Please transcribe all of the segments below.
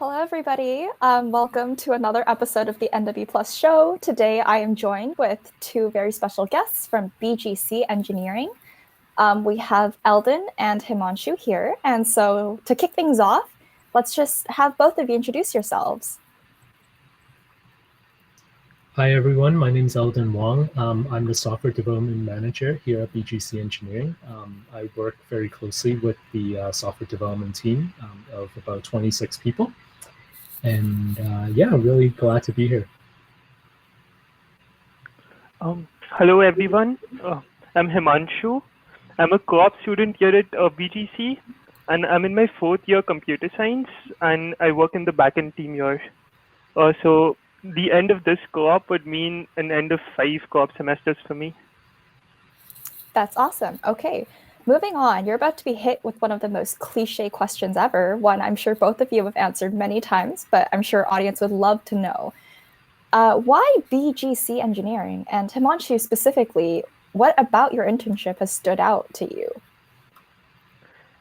Hello, everybody. Welcome to another episode of the nwPlus show. Today, I am joined with two very special guests from BGC Engineering. We have Eldon and Himanshu here. And so to kick things off, let's just have both of you introduce yourselves. Hi, everyone. My name is Eldon Wong. I'm the software development manager here at BGC Engineering. I work very closely with the software development team of about 26 people. And yeah, really glad to be here. Hello, everyone. I'm Himanshu. I'm a co-op student here at BGC, and I'm in my fourth year computer science, and I work in the backend team here. So the end of this co-op would mean an end of 5 co-op semesters for me. That's awesome. Okay, moving on. You're about to be hit with one of the most cliche questions ever. One I'm sure both of you have answered many times, but I'm sure audience would love to know. Why BGC Engineering? And Himanshu specifically, what about your internship has stood out to you?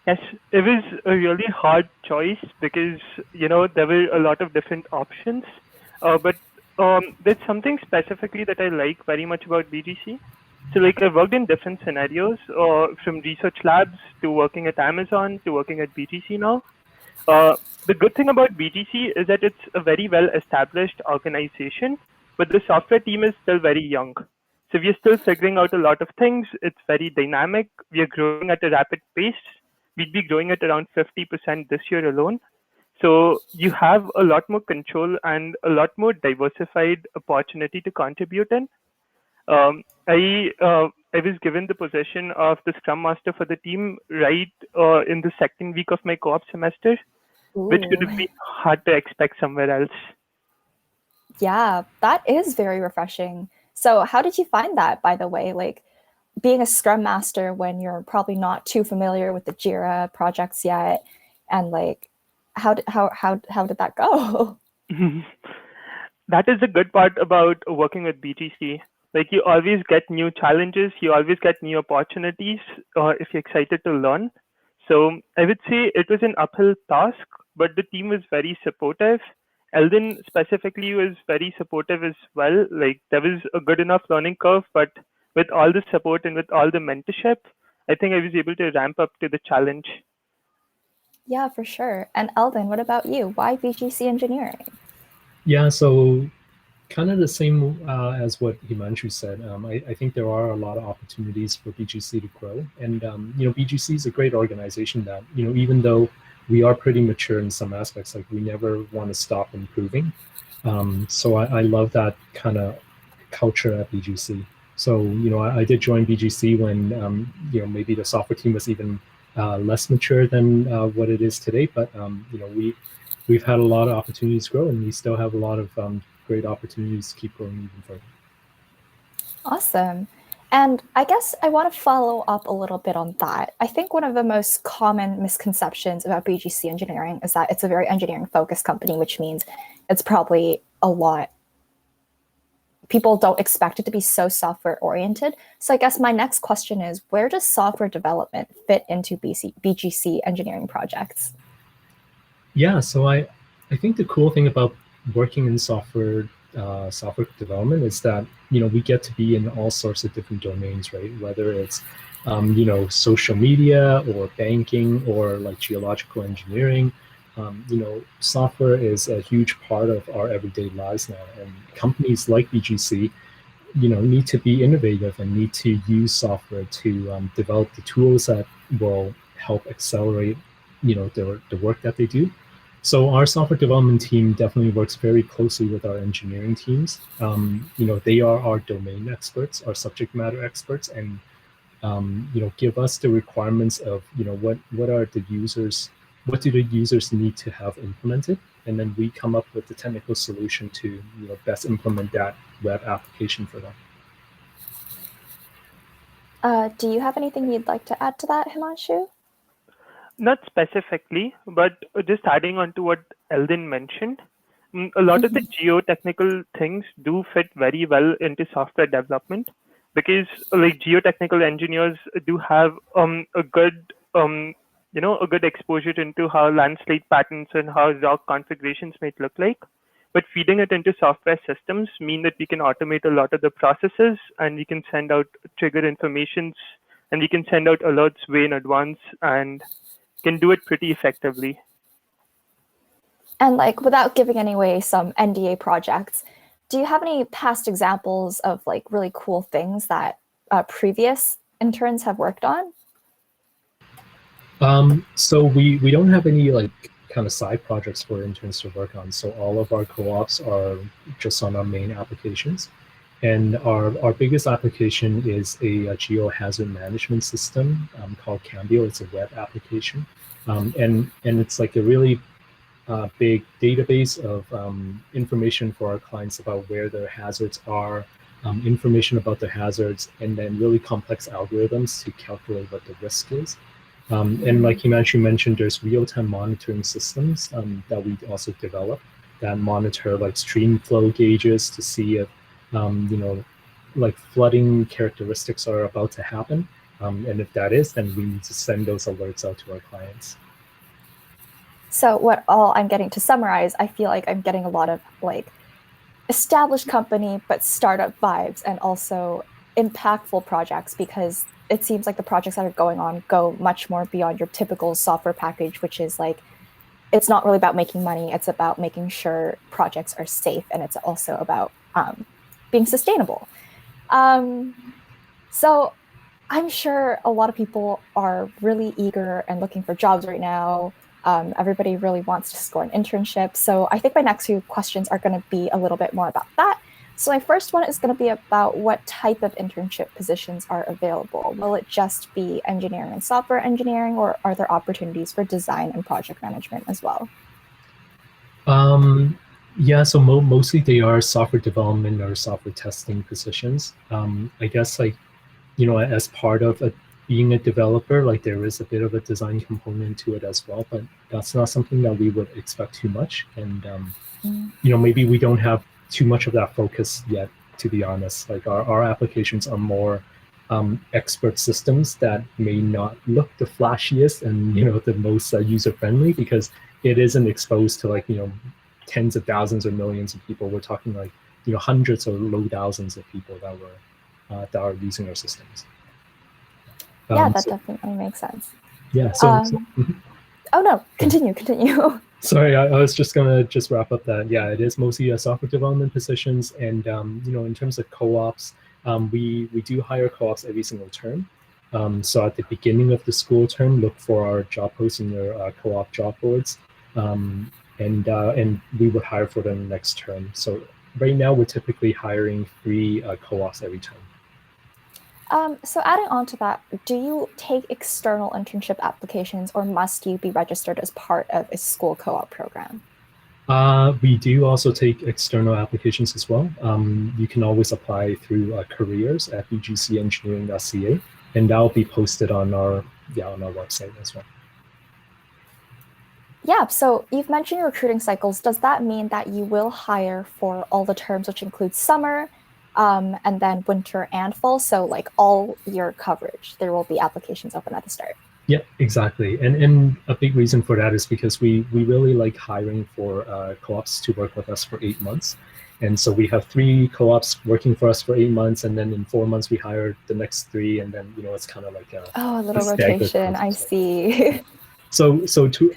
Yes, it was a really hard choice because, there were a lot of different options. But there's something specifically that I like very much about BGC. So I worked in different scenarios, from research labs to working at Amazon to working at BGC now. The good thing about BGC is that it's a very well-established organization, but the software team is still very young. So we're still figuring out a lot of things. It's very dynamic. We are growing at a rapid pace. We'd be growing at around 50% this year alone. So you have a lot more control and a lot more diversified opportunity to contribute in. I was given the position of the Scrum Master for the team right in the second week of my co-op semester, which could have been hard to expect somewhere else. Yeah, that is very refreshing. So how did you find that, by the way? Being a Scrum Master when you're probably not too familiar with the Jira projects yet, and how did that go? That is the good part about working with BGC. You always get new challenges, you always get new opportunities if you're excited to learn. So I would say it was an uphill task, but the team was very supportive. Eldon specifically was very supportive as well. There was a good enough learning curve, but with all the support and with all the mentorship, I think I was able to ramp up to the challenge. Yeah, for sure. And Eldon, what about you? Why BGC Engineering? Yeah, so kind of the same as what Himanshu said. I think there are a lot of opportunities for BGC to grow. And, BGC is a great organization that, even though we are pretty mature in some aspects, we never want to stop improving. So I love that kind of culture at BGC. So, I did join BGC when, maybe the software team was even less mature than what it is today. But, we've had a lot of opportunities to grow, and we still have a lot of great opportunities to keep growing even further. Awesome. And I guess I want to follow up a little bit on that. I think one of the most common misconceptions about BGC Engineering is that it's a very engineering-focused company, which means it's probably a lot. People don't expect it to be so software-oriented. So I guess my next question is, where does software development fit into BGC engineering projects? Yeah, so I think the cool thing about working in software development is that we get to be in all sorts of different domains, right? Whether it's social media or banking or geological engineering. Software is a huge part of our everyday lives now, and companies like BGC need to be innovative and need to use software to develop the tools that will help accelerate the work that they do. So our software development team definitely works very closely with our engineering teams. They are our domain experts, our subject matter experts, and give us the requirements of what do the users need to have implemented, and then we come up with the technical solution to best implement that web application for them. Do you have anything you'd like to add to that, Himanshu? Not specifically, but just adding on to what Eldon mentioned, a lot of the geotechnical things do fit very well into software development, because geotechnical engineers do have a good a good exposure into how landslide patterns and how rock configurations might look like. But feeding it into software systems mean that we can automate a lot of the processes, and we can send out trigger informations, and we can send out alerts way in advance and can do it pretty effectively. And like, without giving away some NDA projects, do you have any past examples of like really cool things that previous interns have worked on? So we don't have any like kind of side projects for interns to work on. So all of our co-ops are just on our main applications. And our biggest application is a geohazard management system called Cambio. It's a web application. And it's like a really big database of information for our clients about where their hazards are, information about their hazards, and then really complex algorithms to calculate what the risk is. And like Himanshu mentioned, there's real-time monitoring systems that we also develop that monitor like stream flow gauges to see if like flooding characteristics are about to happen. And if that is, then we need to send those alerts out to our clients. So what all I'm getting, to summarize, I feel like I'm getting a lot of like established company, but startup vibes, and also impactful projects, because it seems like the projects that are going on go much more beyond your typical software package, which is like, it's not really about making money. It's about making sure projects are safe. And it's also about being sustainable. So I'm sure a lot of people are really eager and looking for jobs right now. Everybody really wants to score an internship. So I think my next few questions are going to be a little bit more about that. So my first one is going to be about what type of internship positions are available. Will it just be engineering and software engineering, or are there opportunities for design and project management as well? Yeah, so mostly they are software development or software testing positions. I guess like, as part of being a developer, like there is a bit of a design component to it as well, but that's not something that we would expect too much. And, maybe we don't have too much of that focus yet, to be honest. Like our applications are more expert systems that may not look the flashiest and, the most user-friendly, because it isn't exposed to like, tens of thousands or millions of people. We're talking like, hundreds or low thousands of people that are using our systems. Yeah, that definitely makes sense. Yeah. Oh no, continue. Sorry, I was just gonna wrap up that. Yeah, it is mostly software development positions, and in terms of co-ops, we do hire co-ops every single term. So at the beginning of the school term, look for our job posts in your co-op job boards, and we would hire for them next term. So right now we're typically hiring 3 co-ops every term. So adding on to that, do you take external internship applications, or must you be registered as part of a school co-op program? We do also take external applications as well. You can always apply through careers at bgcengineering.ca, and that will be posted on our website as well. Yeah, so you've mentioned recruiting cycles. Does that mean that you will hire for all the terms, which includes summer, and then winter and fall? So like all year coverage, there will be applications open at the start. Yeah, exactly. And a big reason for that is because we really like hiring for co-ops to work with us for 8 months. And so we have 3 co-ops working for us for 8 months, and then in 4 months we hire the next 3, and then it's kind of like a little rotation. I see. So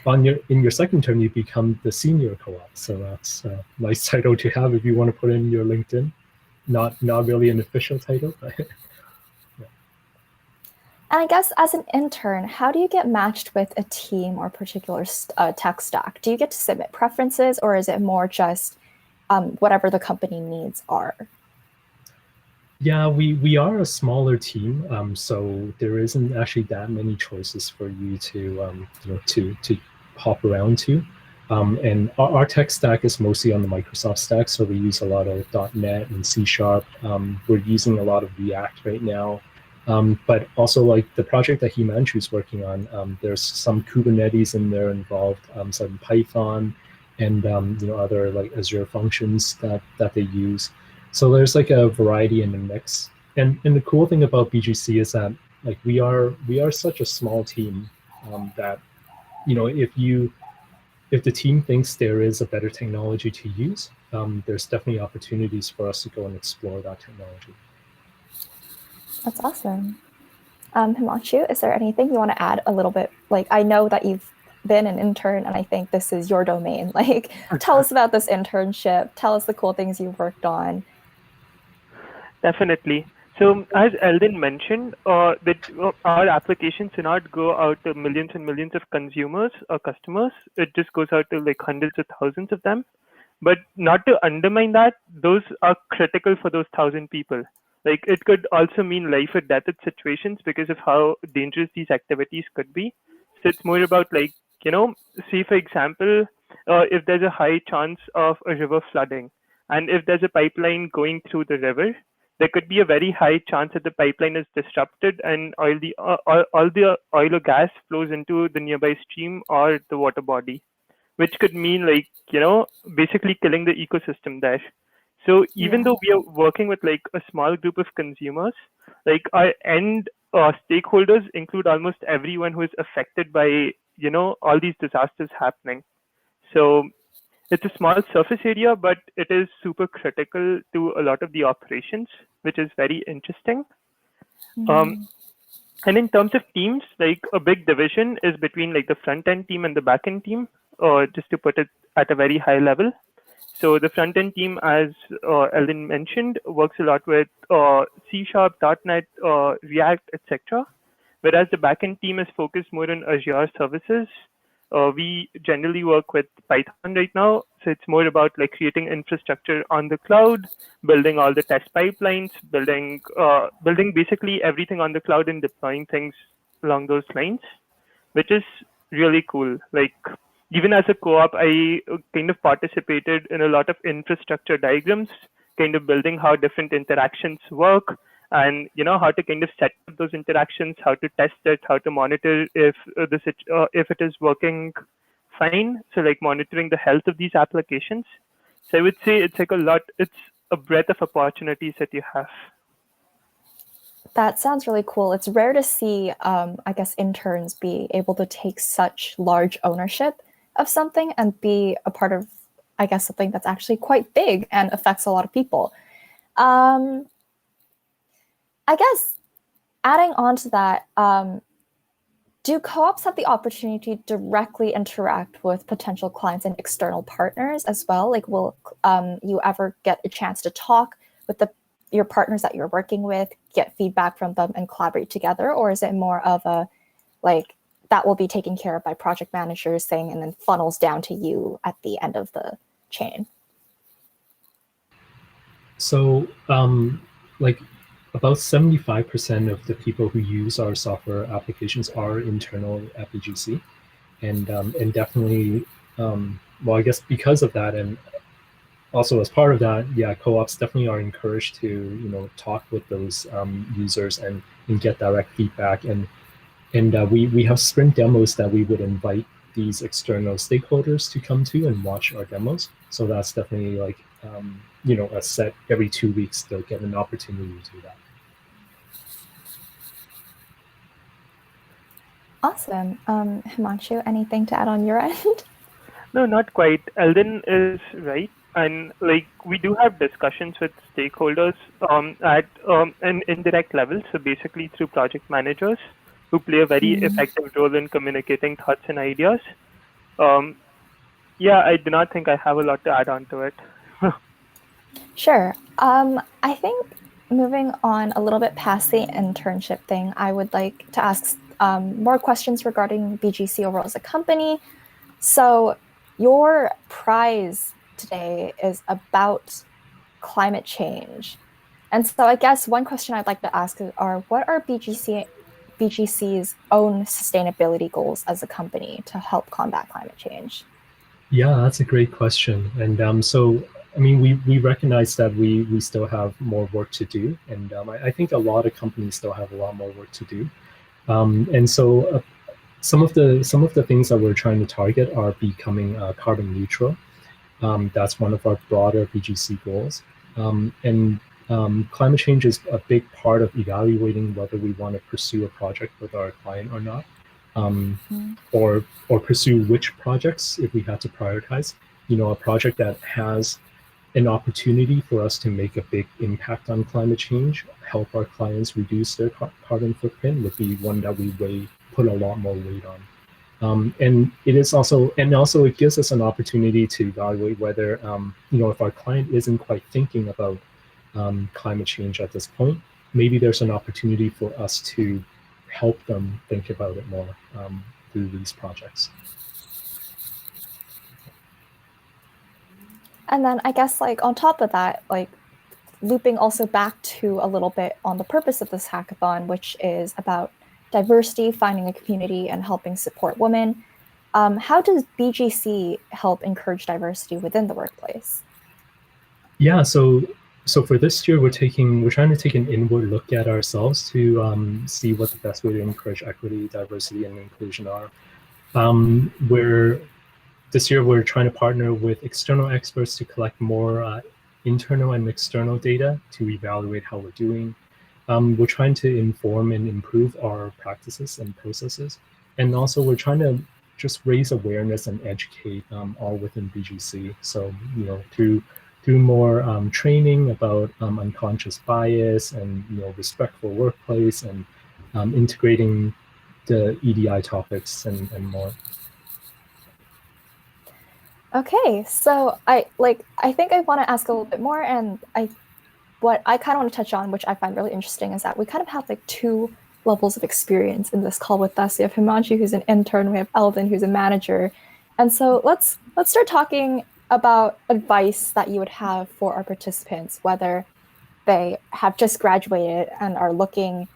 in your second term, you become the senior co-op. So that's a nice title to have if you want to put in your LinkedIn. Not really an official title, but yeah. And I guess as an intern, how do you get matched with a team or particular tech stack? Do you get to submit preferences, or is it more just whatever the company needs are? Yeah, we are a smaller team, so there isn't actually that many choices for you to to hop around to. And our tech stack is mostly on the Microsoft stack, so we use a lot of .NET and C#. We're using a lot of React right now, but also like the project that Himanshu is working on, there's some Kubernetes in there involved, some Python, and other like Azure functions that they use. So there's like a variety in the mix. And the cool thing about BGC is that like we are such a small team that, if the team thinks there is a better technology to use, there's definitely opportunities for us to go and explore that technology. That's awesome. Himanshu, is there anything you want to add a little bit? Like, I know that you've been an intern and I think this is your domain. Like, tell us about this internship. Tell us the cool things you've worked on. Definitely. So as Eldon mentioned, that our applications do not go out to millions and millions of consumers or customers. It just goes out to like hundreds of thousands of them. But not to undermine that, those are critical for those 1,000 people. Like it could also mean life or death situations because of how dangerous these activities could be. So it's more about like, say for example, if there's a high chance of a river flooding, and if there's a pipeline going through the river, there could be a very high chance that the pipeline is disrupted and all the oil or gas flows into the nearby stream or the water body, which could mean like, basically killing the ecosystem there. So even though we are working with like a small group of consumers, like our end stakeholders include almost everyone who is affected by, all these disasters happening. So it's a small surface area, but it is super critical to a lot of the operations, which is very interesting. And in terms of teams, like a big division is between like the front end team and the back end team, just to put it at a very high level. So the front end team, as Eldon mentioned, works a lot with C#, .NET, React, etc. Whereas the backend team is focused more on Azure services. We generally work with Python right now. So it's more about like creating infrastructure on the cloud, building all the test pipelines, building basically everything on the cloud and deploying things along those lines, which is really cool. Like even as a co-op, I kind of participated in a lot of infrastructure diagrams, kind of building how different interactions work, and how to kind of set up those interactions, how to test it, how to monitor if it is working fine. So like monitoring the health of these applications. So I would say it's like it's a breadth of opportunities that you have. That sounds really cool. It's rare to see, I guess, interns be able to take such large ownership of something and be a part of, I guess, something that's actually quite big and affects a lot of people. I guess adding on to that, do co-ops have the opportunity to directly interact with potential clients and external partners as well? Like, will you ever get a chance to talk with your partners that you're working with, get feedback from them and collaborate together? Or is it more of a, like, that will be taken care of by project managers saying, and then funnels down to you at the end of the chain? So like about 75% of the people who use our software applications are internal at BGC. And definitely, well, I guess because of that, and also as part of that, yeah, co-ops definitely are encouraged to, talk with those users and get direct feedback. And we have sprint demos that we would invite these external stakeholders to come to and watch our demos. So that's definitely like, a set every 2 weeks they'll get an opportunity to do that. Awesome. Himanshu, anything to add on your end? No, not quite. Eldon is right. And like we do have discussions with stakeholders at an indirect level. So basically through project managers who play a very effective role in communicating thoughts and ideas. Yeah, I do not think I have a lot to add on to it. Sure. I think moving on a little bit past the internship thing, I would like to ask more questions regarding BGC overall as a company. So your prize today is about climate change. And so I guess one question I'd like to ask are, what are BGC's own sustainability goals as a company to help combat climate change? Yeah, that's a great question. And so, I mean, we recognize that we still have more work to do. And I think a lot of companies still have a lot more work to do. And so some of the things that we're trying to target are becoming carbon neutral. That's one of our broader BGC goals. And climate change is a big part of evaluating whether we want to pursue a project with our client or not. or pursue which projects if we had to prioritize. A project that has an opportunity for us to make a big impact on climate change, help our clients reduce their carbon footprint would be one that we put a lot more weight on. And it gives us an opportunity to evaluate whether, if our client isn't quite thinking about climate change at this point, maybe there's an opportunity for us to help them think about it more through these projects. And then I guess on top of that, looping also back to a little bit on the purpose of this hackathon, which is about diversity, finding a community, and helping support women. How does BGC help encourage diversity within the workplace? Yeah, so for this year, we're trying to take an inward look at ourselves to see what the best way to encourage equity, diversity, and inclusion are. This year, we're trying to partner with external experts to collect more internal and external data to evaluate how we're doing. We're trying to inform and improve our practices and processes. And also, we're trying to just raise awareness and educate all within BGC. So, through more training about unconscious bias and respectful workplace and integrating the EDI topics and more. Okay, so I think I want to ask a little bit more, and what I kind of want to touch on, which I find really interesting, is that we kind of have two levels of experience in this call with us. We have Himanshu, who's an intern, we have Elvin, who's a manager, and so let's start talking about advice that you would have for our participants, whether they have just graduated and are looking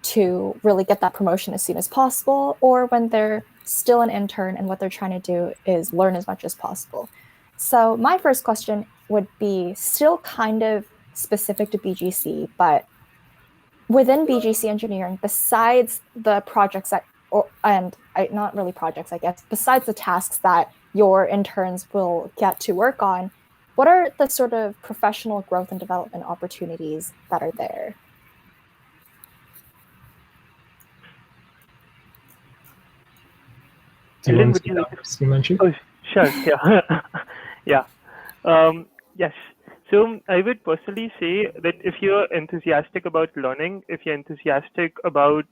to really get that promotion as soon as possible, or when they're still an intern and what they're trying to do is learn as much as possible. So my first question would be still kind of specific to BGC, but within BGC Engineering, besides the projects not really projects, I guess, besides the tasks that your interns will get to work on, what are the sort of professional growth and development opportunities that are there? Ellen, would you like to mention? Oh, sure. Yeah. Yeah. Yes. So I would personally say that if you're enthusiastic about learning, if you're enthusiastic about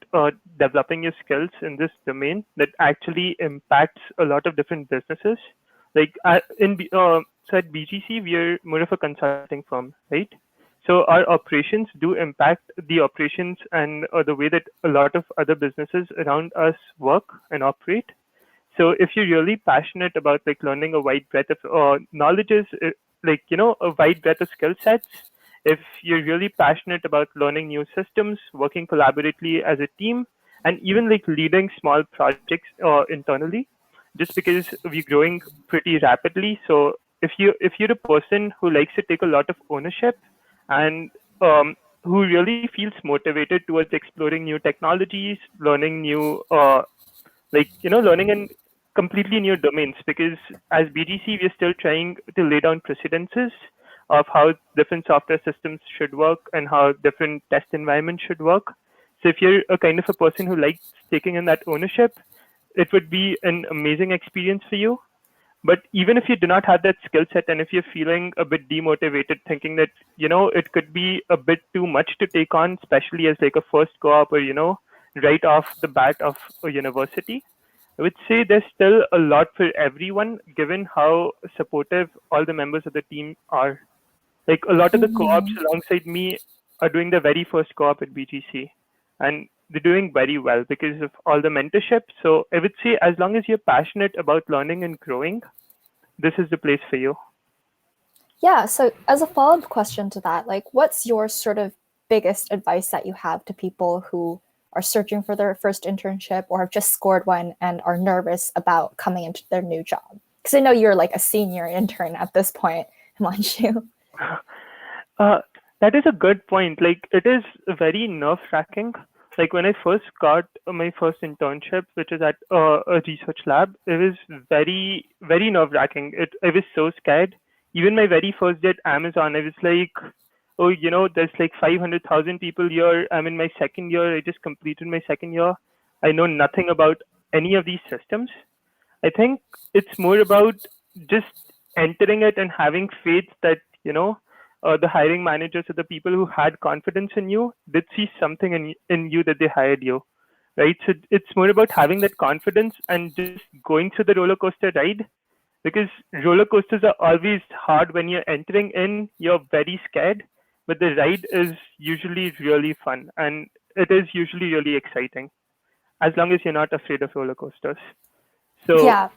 developing your skills in this domain that actually impacts a lot of different businesses, like so at BGC, we're more of a consulting firm, right? So our operations do impact the operations and the way that a lot of other businesses around us work and operate. So if you're really passionate about learning a wide breadth of knowledges, a wide breadth of skill sets, if you're really passionate about learning new systems, working collaboratively as a team, and even leading small projects internally, just because we're growing pretty rapidly. So if you're a person who likes to take a lot of ownership and who really feels motivated towards exploring new technologies, learning new learning in completely new domains, because as BGC, we're still trying to lay down precedences of how different software systems should work and how different test environments should work. So if you're a kind of a person who likes taking in that ownership, it would be an amazing experience for you. But even if you do not have that skill set, and if you're feeling a bit demotivated, thinking that, it could be a bit too much to take on, especially as a first co-op or, right off the bat of a university, I would say there's still a lot for everyone, given how supportive all the members of the team are. A lot of the co-ops alongside me are doing the very first co-op at BGC, and they're doing very well because of all the mentorship. So I would say as long as you're passionate about learning and growing, this is the place for you. Yeah, so as a follow-up question to that, what's your sort of biggest advice that you have to people who are searching for their first internship or have just scored one and are nervous about coming into their new job? Because I know you're a senior intern at this point, Himanshu. That is a good point. It is very nerve-wracking. When I first got my first internship, which is at a research lab, it was very, very nerve-wracking. I was so scared. Even my very first day at Amazon, I was like, oh, there's 500,000 people here. I'm in my second year. I just completed my second year. I know nothing about any of these systems. I think it's more about just entering it and having faith that, the hiring managers or the people who had confidence in you did see something in you that they hired you, right? So it's more about having that confidence and just going through the roller coaster ride, because roller coasters are always hard. When you're entering in, you're very scared, but the ride is usually really fun, and it is usually really exciting, as long as you're not afraid of roller coasters. So Yeah.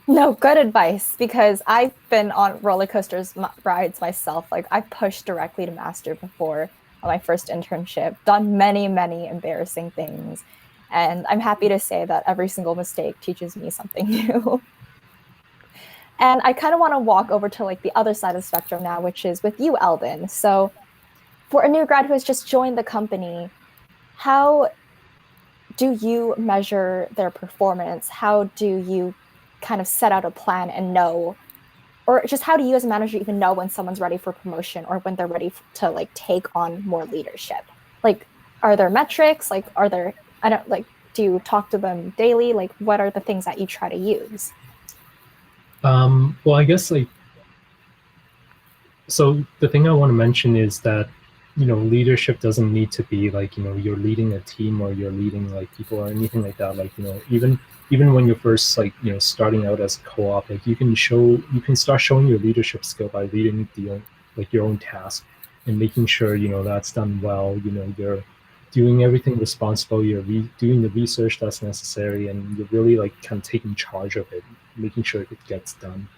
No, good advice, because I've been on roller coasters rides myself. Like, I pushed directly to master before on my first internship, done many, many embarrassing things. And I'm happy to say that every single mistake teaches me something new. And I kind of want to walk over to like the other side of the spectrum now, which is with you, Eldon. So for a new grad who has just joined the company, how do you measure their performance? How do you kind of set out a plan and know, or just how do you as a manager even know when someone's ready for promotion or when they're ready to like take on more leadership? Like, are there metrics? Like, do you talk to them daily? Like, what are the things that you try to use? Well, I guess so the thing I want to mention is that, leadership doesn't need to be like, you're leading a team or you're leading like people or anything like that. Like, even when you're first like, starting out as a co-op, like you can start showing your leadership skill by leading your own task and making sure, that's done well. You're doing everything responsible. You're doing the research that's necessary, and you're really like kind of taking charge of it, making sure it gets done.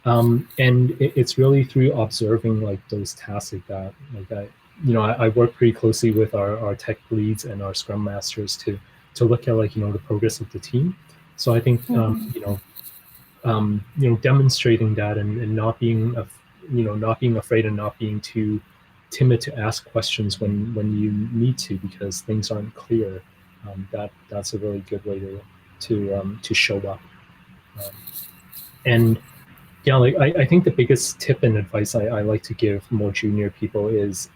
And it's really through observing like those tasks like that. I work pretty closely with our tech leads and our scrum masters to look at like, the progress of the team. So I think, demonstrating that and not being, not being afraid and not being too timid to ask questions when you need to, because things aren't clear. That's a really good way to show up. And yeah, like I think the biggest tip and advice I like to give more junior people is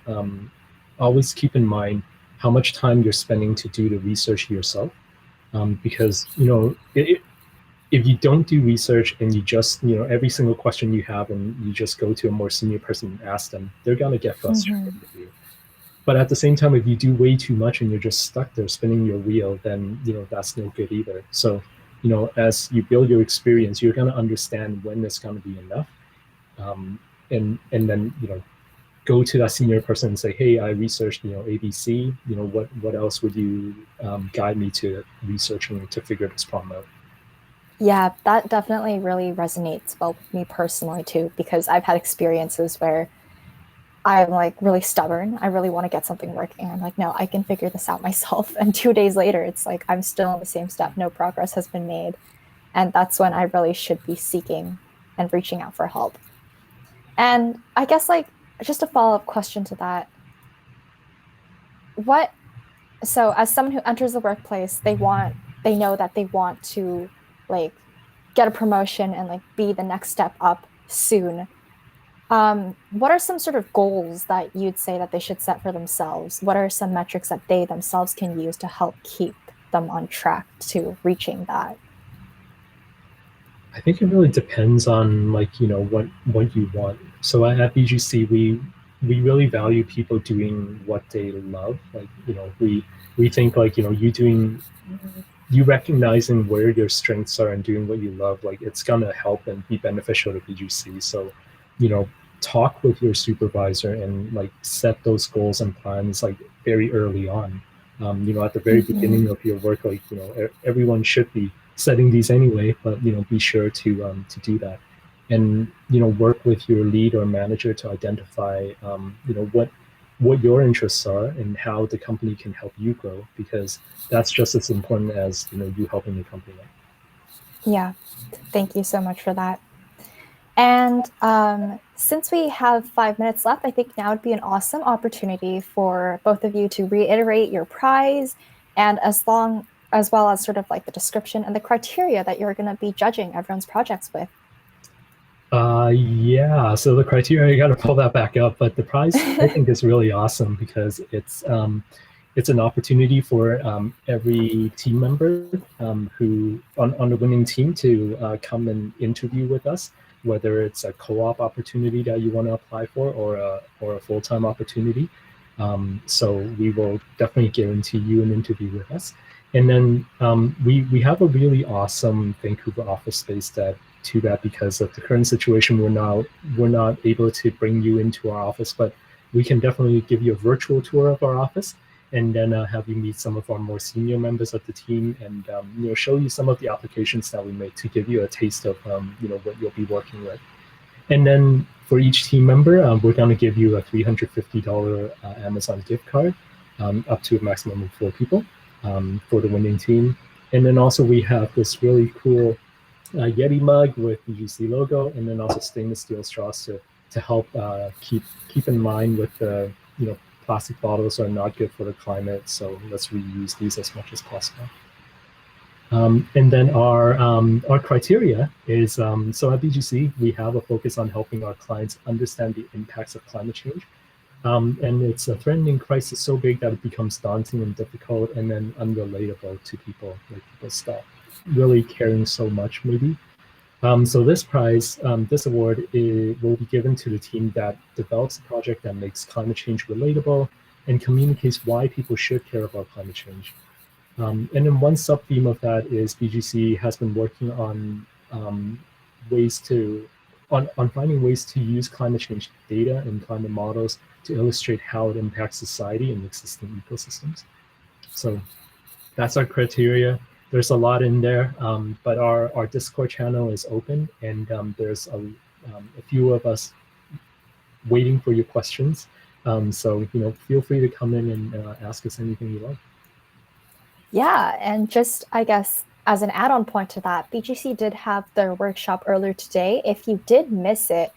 always keep in mind how much time you're spending to do the research yourself. Because, if you don't do research and you just, every single question you have and you just go to a more senior person and ask them, they're going to get frustrated with you. But at the same time, if you do way too much and you're just stuck there spinning your wheel, then, that's no good either. So, as you build your experience, you're going to understand when it's going to be enough. And then, go to that senior person and say, hey, I researched, ABC, what else would you guide me to researching to figure this problem out? Yeah, that definitely really resonates well with me personally too, because I've had experiences where I'm like really stubborn. I really want to get something working. I'm like, no, I can figure this out myself. And 2 days later, it's like I'm still in the same step. No progress has been made. And that's when I really should be seeking and reaching out for help. And I guess like just a follow-up question to that. So as someone who enters the workplace, they know that they want to like get a promotion and like be the next step up soon. What are some sort of goals that you'd say that they should set for themselves? What are some metrics that they themselves can use to help keep them on track to reaching that? I think it really depends on like, what you want. So at BGC, we really value people doing what they love. Like, we think like, you recognizing where your strengths are and doing what you love, like it's gonna help and be beneficial to BGC. So, talk with your supervisor and like set those goals and plans like very early on. At the very beginning of your work, like, everyone should be setting these anyway, but, be sure to do that. And, work with your lead or manager to identify, what your interests are and how the company can help you grow, because that's just as important as, you helping the company out. Yeah, thank you so much for that. And since we have 5 minutes left, I think now would be an awesome opportunity for both of you to reiterate your prize, and as well as sort of like the description and the criteria that you're going to be judging everyone's projects with. Yeah, so the criteria, I got to pull that back up, but the prize I think is really awesome because it's it's an opportunity for every team member who on the winning team to come and interview with us, whether it's a co-op opportunity that you want to apply for or a full-time opportunity. So we will definitely guarantee you an interview with us. And then we have a really awesome Vancouver office space that because of the current situation, we're not able to bring you into our office, but we can definitely give you a virtual tour of our office and then have you meet some of our more senior members of the team and show you some of the applications that we make to give you a taste of what you'll be working with. And then for each team member, we're going to give you a $350 Amazon gift card up to a maximum of 4 people for the winning team. And then also we have this really cool Yeti mug with BGC logo, and then also stainless steel straws to help keep in mind with the plastic bottles are not good for the climate, so let's reuse these as much as possible. And then our criteria is, so at BGC, we have a focus on helping our clients understand the impacts of climate change. And it's a threatening crisis so big that it becomes daunting and difficult and then unrelatable to people, like people stop really caring so much maybe. So this prize, this award will be given to the team that develops a project that makes climate change relatable and communicates why people should care about climate change. And then one sub-theme of that is BGC has been working on finding ways to use climate change data and climate models to illustrate how it impacts society and existing ecosystems. So that's our criteria. There's a lot in there, but our Discord channel is open, and there's a few of us waiting for your questions. So feel free to come in and ask us anything you like. Yeah, and just I guess as an add-on point to that, BGC did have their workshop earlier today. If you did miss it,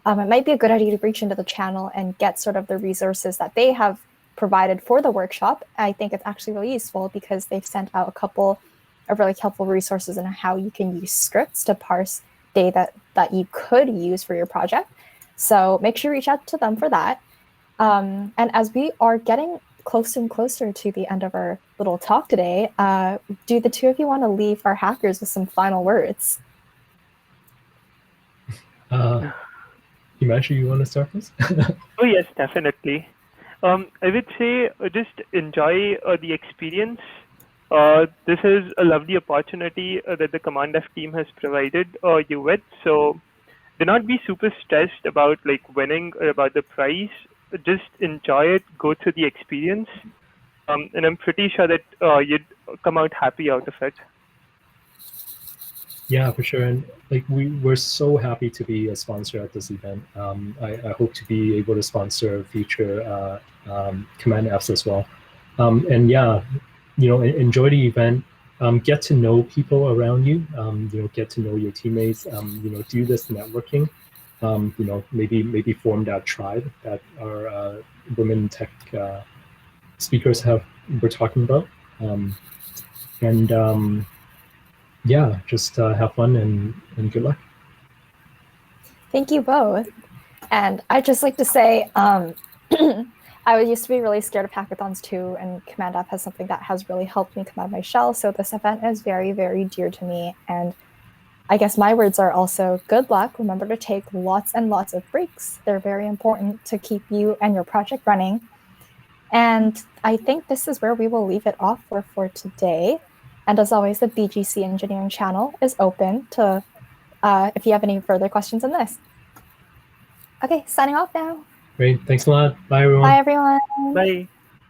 it might be a good idea to reach into the channel and get sort of the resources that they have provided for the workshop. I think it's actually really useful because they've sent out a couple of really helpful resources on how you can use scripts to parse data that you could use for your project. So make sure you reach out to them for that. And as we are getting closer and closer to the end of our little talk today, do the two of you want to leave our hackers with some final words? Himanshu, you want to start this? Oh yes, definitely. I would say just enjoy the experience. This is a lovely opportunity that the cmd-f team has provided you with. So do not be super stressed about like winning or about the prize. Just enjoy it, go through the experience, and I'm pretty sure that you'd come out happy out of it. Yeah, for sure. And like we're so happy to be a sponsor at this event. I hope to be able to sponsor future cmd-fs as well. And yeah, enjoy the event. Get to know people around you. Get to know your teammates. Do this networking. Maybe form that tribe that our women tech speakers were talking about. Yeah, just have fun and good luck. Thank you both. And I'd just like to say, I used to be really scared of hackathons too, and cmd-f has something that has really helped me come out of my shell. So this event is very, very dear to me. And I guess my words are also good luck. Remember to take lots and lots of breaks. They're very important to keep you and your project running. And I think this is where we will leave it off for today. And as always, the BGC Engineering channel is open to if you have any further questions on this. Okay, signing off now. Great. Thanks a lot. Bye, everyone. Bye, everyone. Bye.